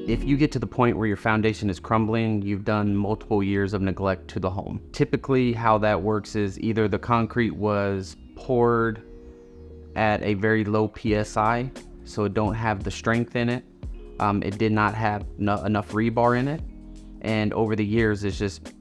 If you get to the point where your foundation is crumbling, you've done multiple years of neglect to the home. Typically, how that works is either the concrete was poured at a very low PSI, so it don't have the strength in it. It did not have enough rebar in it. And over the years, it's just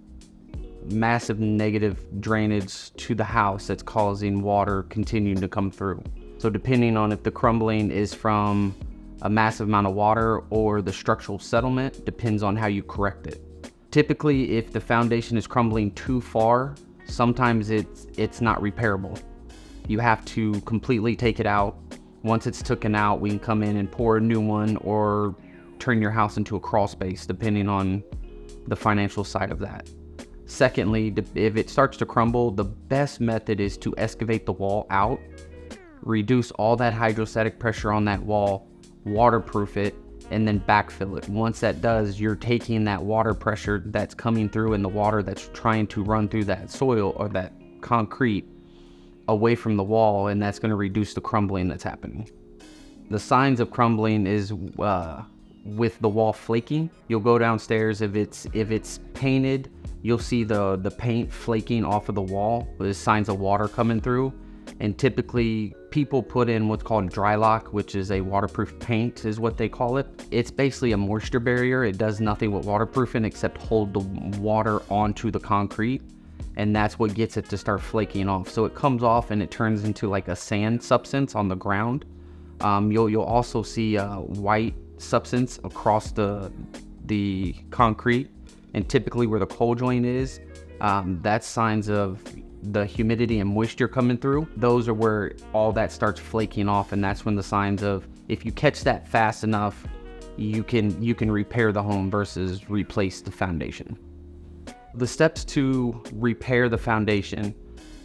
massive negative drainage to the house that's causing water continuing to come through. So depending on if the crumbling is from a massive amount of water or the structural settlement, depends on how you correct it. Typically, if the foundation is crumbling too far, sometimes it's not repairable. You have to completely take it out. Once it's taken out, we can come in and pour a new one or turn your house into a crawl space, depending on the financial side of that. Secondly, if it starts to crumble, the best method is to excavate the wall out, reduce all that hydrostatic pressure on that wall, waterproof it, and then backfill it. Once that does, you're taking that water pressure that's coming through and the water that's trying to run through that soil or that concrete away from the wall, and that's going to reduce the crumbling that's happening. The signs of crumbling is with the wall flaking. You'll go downstairs, if it's painted, you'll see the paint flaking off of the wall. There's signs of water coming through. And typically people put in what's called dry lock, which is a waterproof paint is what they call it. It's basically a moisture barrier. It does nothing with waterproofing except hold the water onto the concrete, and that's what gets it to start flaking off. So it comes off and it turns into like a sand substance on the ground. You'll also see white substance across the concrete, and typically where the cold joint is, that's signs of the humidity and moisture coming through. Those are where all that starts flaking off, and that's when the signs of, if you catch that fast enough, you can repair the home versus replace the foundation. The steps to repair the foundation: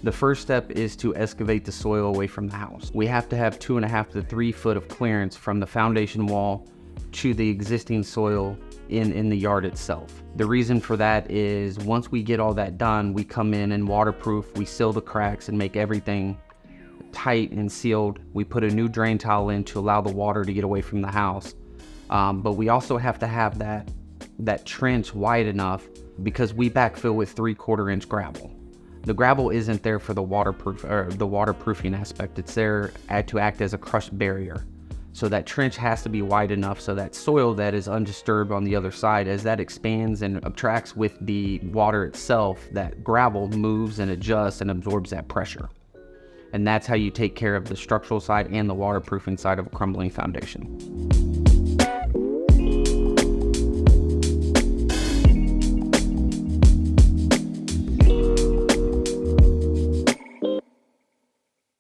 the first step is to excavate the soil away from the house. We have to have 2.5 to 3 foot of clearance from the foundation wall to the existing soil in the yard itself. The reason for that is once we get all that done, we come in and waterproof, we seal the cracks and make everything tight and sealed. We put a new drain tile in to allow the water to get away from the house. But we also have to have that trench wide enough, because we backfill with 3/4 inch gravel. The gravel isn't there for the waterproofing aspect. It's there to act as a crushed barrier. So that trench has to be wide enough so that soil that is undisturbed on the other side, as that expands and attracts with the water itself, that gravel moves and adjusts and absorbs that pressure. And that's how you take care of the structural side and the waterproofing side of a crumbling foundation.